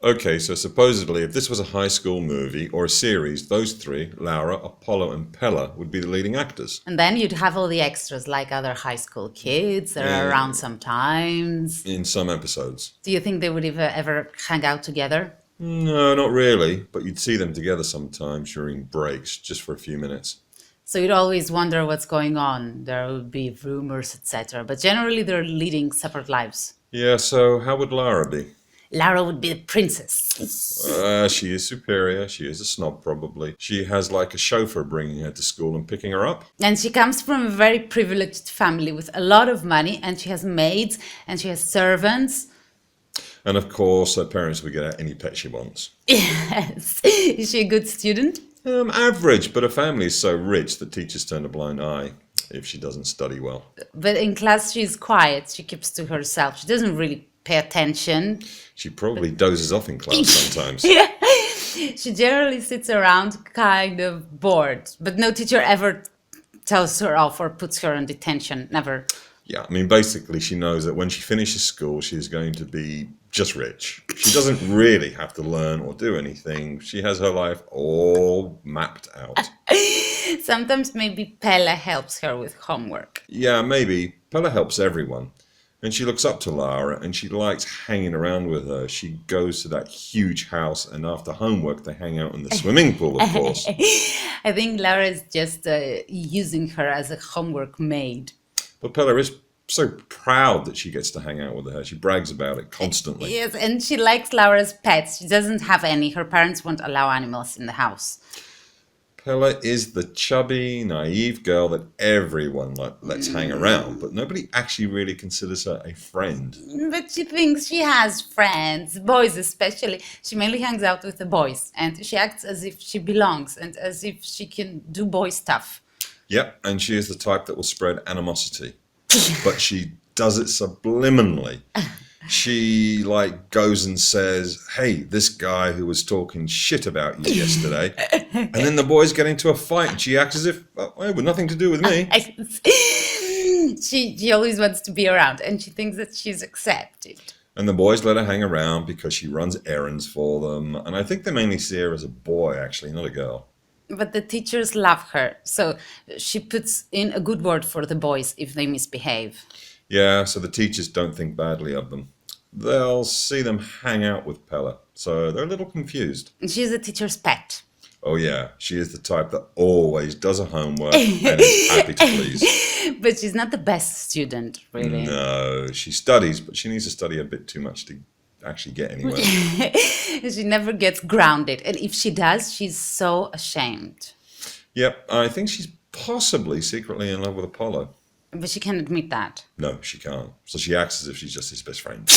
Okay, so supposedly, if this was a high school movie or a series, those three, Laura, Apollo, and Pella, would be the leading actors. And then you'd have all the extras like other high school kids that are around sometimes. In some episodes. Do you think they would ever hang out together? No, not really, but you'd see them together sometimes during breaks, just for a few minutes. So you'd always wonder what's going on. There would be rumors, etc. But generally, they're leading separate lives. Yeah, so how would Laura be? Lara would be the princess. She is superior. She is a snob, probably. She has like a chauffeur bringing her to school and picking her up. And she comes from a very privileged family with a lot of money, and she has maids, and she has servants. And of course, her parents would get her any pet she wants. Yes. Is she a good student? Average, but her family is so rich that teachers turn a blind eye if she doesn't study well. But in class, she's quiet. She keeps to herself. She doesn't really pay attention. She probably dozes off in class sometimes. Yeah. She generally sits around kind of bored, but no teacher ever tells her off or puts her on detention. Never. Yeah, I mean, basically, she knows that when she finishes school, she's going to be just rich. She doesn't really have to learn or do anything. She has her life all mapped out. Sometimes maybe Pella helps her with homework. Yeah, maybe. Pella helps everyone. And she looks up to Lara, and she likes hanging around with her. She goes to that huge house, and after homework, they hang out in the swimming pool, of course. I think Lara is just using her as a homework maid. But Pella is so proud that she gets to hang out with her. She brags about it constantly. Yes, and she likes Laura's pets. She doesn't have any. Her parents won't allow animals in the house. Pella is the chubby, naive girl that everyone lets hang around, but nobody actually really considers her a friend. But she thinks she has friends, boys especially. She mainly hangs out with the boys, and she acts as if she belongs and as if she can do boy stuff. Yep, and she is the type that will spread animosity, but she does it subliminally. She goes and says, "Hey, this guy who was talking shit about you yesterday," and then the boys get into a fight, and she acts as if it had nothing to do with me. She always wants to be around, and she thinks that she's accepted. And the boys let her hang around because she runs errands for them, and I think they mainly see her as a boy, actually, not a girl. But the teachers love her, so she puts in a good word for the boys if they misbehave. Yeah, so the teachers don't think badly of them. They'll see them hang out with Pella, so they're a little confused. And she's the teacher's pet. Oh yeah, she is the type that always does her homework and is happy to please. But she's not the best student, really. No, she studies, but she needs to study a bit too much to actually get anywhere. She never gets grounded, and if she does, she's so ashamed. Yep, I think she's possibly secretly in love with Apollo. But she can't admit that. No, she can't. So she acts as if she's just his best friend.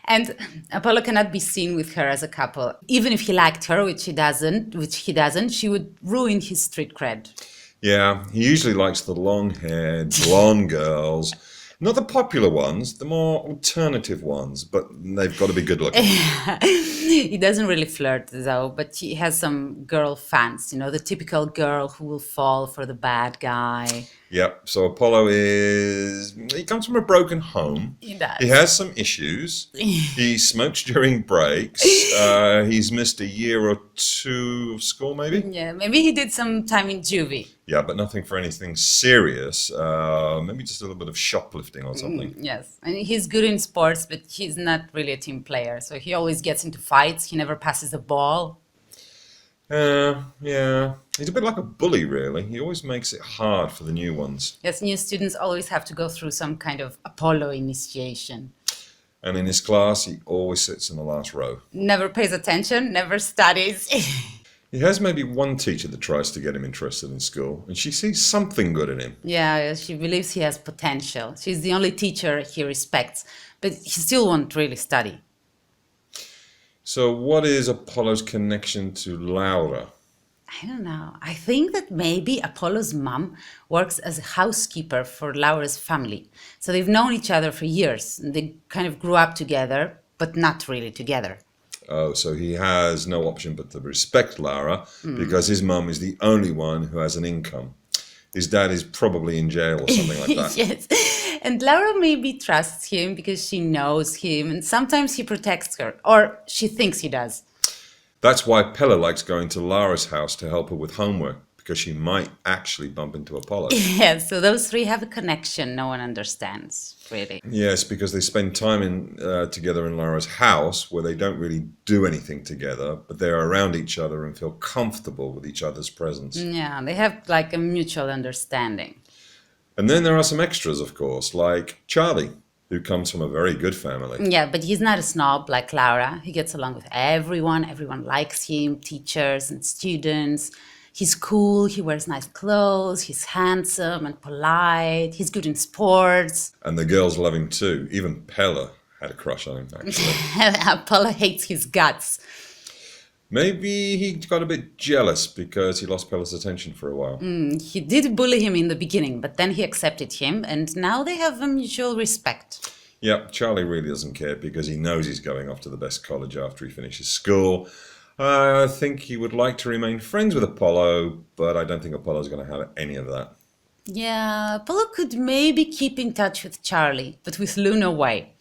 And Apollo cannot be seen with her as a couple. Even if he liked her, which he doesn't, she would ruin his street cred. Yeah, he usually likes the long-haired, blonde girls. Not the popular ones, the more alternative ones, but they've got to be good-looking. He doesn't really flirt, though, but he has some girl fans, the typical girl who will fall for the bad guy. Yep, so Apollo he comes from a broken home. He does. He has some issues. He smokes during breaks. He's missed a year or two of school, maybe? Yeah, maybe he did some time in juvie. Yeah, but nothing for anything serious. Maybe just a little bit of shoplifting or something. Yes, and he's good in sports, but he's not really a team player. So he always gets into fights. He never passes a ball. Yeah. He's a bit like a bully, really. He always makes it hard for the new ones. Yes, new students always have to go through some kind of Apollo initiation. And in his class, he always sits in the last row. Never pays attention, never studies. He has maybe one teacher that tries to get him interested in school, and she sees something good in him. Yeah, she believes he has potential. She's the only teacher he respects, but he still won't really study. So what is Apollo's connection to Laura? I don't know. I think that maybe Apollo's mom works as a housekeeper for Laura's family. So they've known each other for years. And they kind of grew up together, but not really together. Oh, so he has no option but to respect Laura because his mum is the only one who has an income. His dad is probably in jail or something like that. Yes. And Laura maybe trusts him because she knows him, and sometimes he protects her, or she thinks he does. That's why Pella likes going to Lara's house to help her with homework, because she might actually bump into Apollo. Yeah, so those three have a connection no one understands, really. Yes, because they spend time together in Lara's house where they don't really do anything together, but they're around each other and feel comfortable with each other's presence. Yeah, they have like a mutual understanding. And then there are some extras, of course, like Charlie, who comes from a very good family. Yeah, but he's not a snob like Laura. He gets along with everyone. Everyone likes him, teachers and students. He's cool, he wears nice clothes, he's handsome and polite, he's good in sports. And the girls love him too. Even Pella had a crush on him, actually. Apollo hates his guts. Maybe he got a bit jealous because he lost Pella's attention for a while. He did bully him in the beginning, but then he accepted him, and now they have a mutual respect. Yeah, Charlie really doesn't care because he knows he's going off to the best college after he finishes school. I think he would like to remain friends with Apollo, but I don't think Apollo's going to have any of that. Yeah, Apollo could maybe keep in touch with Charlie, but with Lou, no way.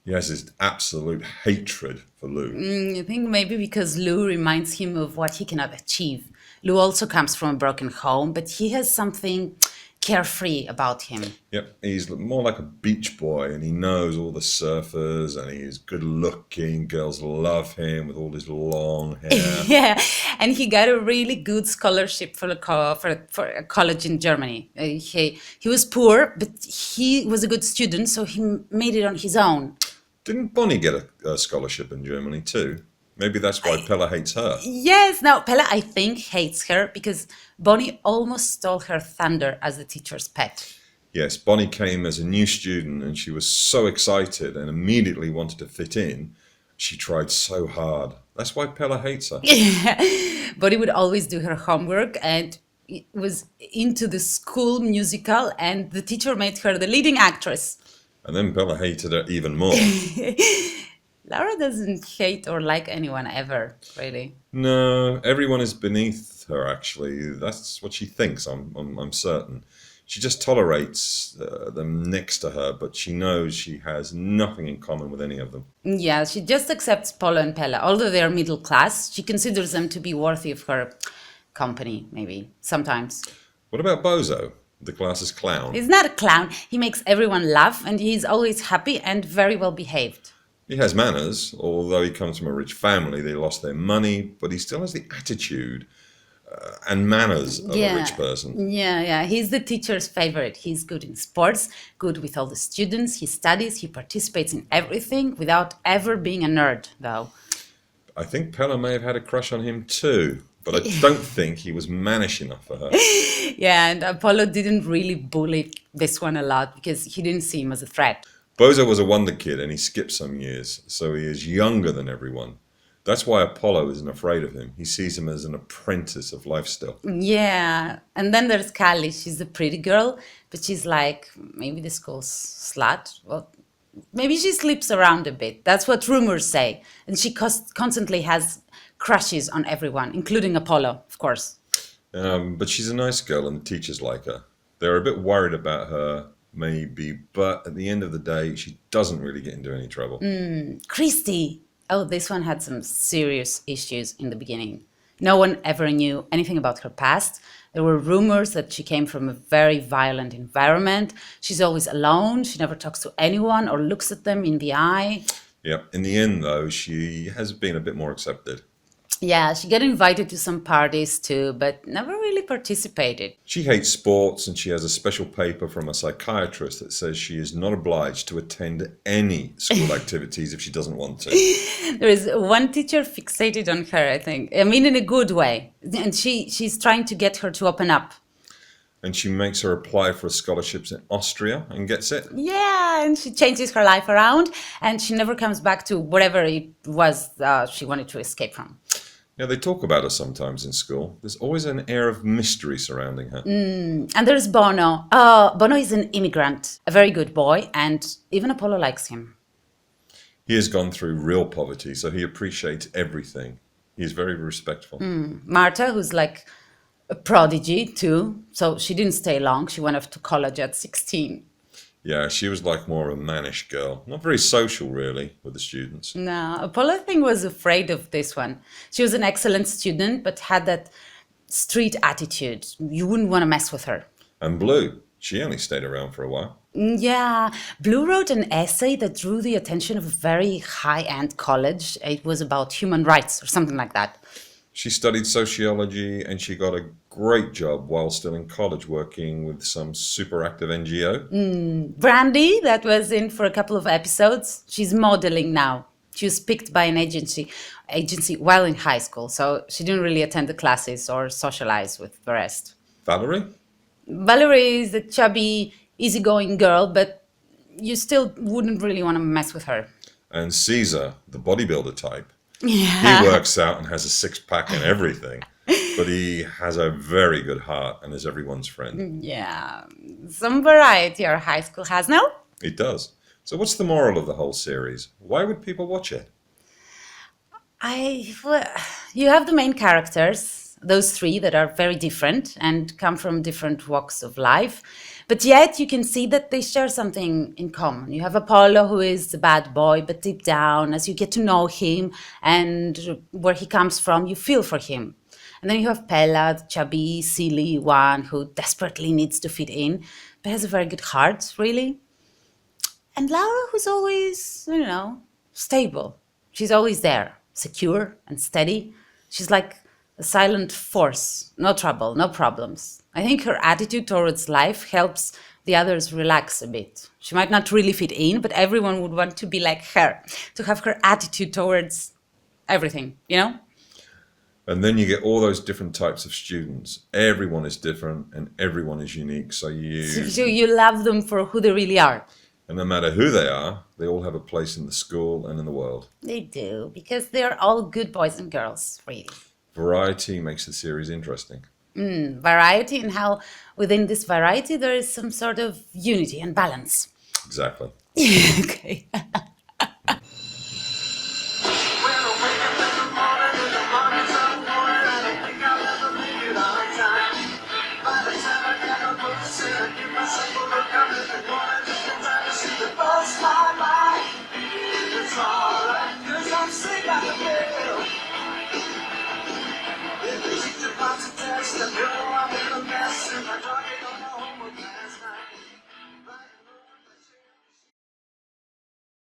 He has this absolute hatred for Lou. I think maybe because Lou reminds him of what he cannot achieve. Lou also comes from a broken home, but he has something carefree about him. Yep, he's more like a beach boy, and he knows all the surfers, and he's good looking. Girls love him with all his long hair. Yeah, and he got a really good scholarship for a college in Germany. He was poor, but he was a good student, so he made it on his own. Didn't Bonnie get a scholarship in Germany too? Maybe that's why Pella hates her. Yes, now Pella, I think, hates her because Bonnie almost stole her thunder as the teacher's pet. Yes, Bonnie came as a new student and she was so excited and immediately wanted to fit in. She tried so hard. That's why Pella hates her. Bonnie would always do her homework and was into the school musical, and the teacher made her the leading actress. And then Pella hated her even more. Laura doesn't hate or like anyone ever, really. No, everyone is beneath her, actually. That's what she thinks, I'm certain. She just tolerates them next to her, but she knows she has nothing in common with any of them. Yeah, she just accepts Polo and Pella. Although they are middle class, she considers them to be worthy of her company, maybe, sometimes. What about Bozo, the class's clown? He's not a clown. He makes everyone laugh, and he's always happy and very well behaved. He has manners, although he comes from a rich family. They lost their money, but he still has the attitude and manners of a rich person. Yeah. He's the teacher's favorite. He's good in sports, good with all the students. He studies, he participates in everything without ever being a nerd, though. I think Pella may have had a crush on him too, but I don't think he was mannish enough for her. Yeah, and Apollo didn't really bully this one a lot because he didn't see him as a threat. Bozo was a wonder kid and he skipped some years, so he is younger than everyone. That's why Apollo isn't afraid of him. He sees him as an apprentice of life still. Yeah, and then there's Callie. She's a pretty girl, but she's like maybe the school's slut. Well, maybe she sleeps around a bit. That's what rumors say. And she constantly has crushes on everyone, including Apollo, of course. But she's a nice girl and the teachers like her. They're a bit worried about her, maybe, but at the end of the day, she doesn't really get into any trouble. Christy. Oh, this one had some serious issues in the beginning. No one ever knew anything about her past. There were rumors that she came from a very violent environment. She's always alone. She never talks to anyone or looks at them in the eye. Yeah, in the end, though, she has been a bit more accepted. Yeah, she got invited to some parties too, but never really participated. She hates sports and she has a special paper from a psychiatrist that says she is not obliged to attend any school activities if she doesn't want to. There is one teacher fixated on her, I think. I mean, in a good way. And she's trying to get her to open up. And she makes her apply for scholarships in Austria and gets it. Yeah, and she changes her life around and she never comes back to whatever it was she wanted to escape from. Yeah, they talk about her sometimes in school. There's always an air of mystery surrounding her. And there's Bono. Bono is an immigrant, a very good boy, and even Apollo likes him. He has gone through real poverty, so he appreciates everything. He is very respectful. Marta, who's like a prodigy too, so she didn't stay long. She went off to college at 16. Yeah, she was like more of a mannish girl. Not very social, really, with the students. No, Apollo, I think, was afraid of this one. She was an excellent student, but had that street attitude. You wouldn't want to mess with her. And Blue, she only stayed around for a while. Yeah, Blue wrote an essay that drew the attention of a very high-end college. It was about human rights or something like that. She studied sociology and she got a great job while still in college working with some super active NGO. Brandy, that was in for a couple of episodes, she's modeling now. She was picked by an agency while in high school, so she didn't really attend the classes or socialize with the rest. Valerie? Valerie is a chubby, easygoing girl, but you still wouldn't really want to mess with her. And Caesar, the bodybuilder type. Yeah. He works out and has a six-pack and everything, but he has a very good heart and is everyone's friend. Yeah, some variety our high school has now. It does. So what's the moral of the whole series? Why would people watch it? You have the main characters, those three that are very different and come from different walks of life, but yet you can see that they share something in common. You have Apollo, who is the bad boy, but deep down, as you get to know him and where he comes from, you feel for him. And then you have Pella, the chubby, silly one who desperately needs to fit in, but has a very good heart, really. And Laura, who's always, stable. She's always there, secure and steady. She's like a silent force, no trouble, no problems. I think her attitude towards life helps the others relax a bit. She might not really fit in, but everyone would want to be like her, to have her attitude towards everything, And then you get all those different types of students. Everyone is different and everyone is unique. So you love them for who they really are. And no matter who they are, they all have a place in the school and in the world. They do, because they're all good boys and girls, really. Variety makes the series interesting. Variety, and how within this variety there is some sort of unity and balance. Exactly. Okay.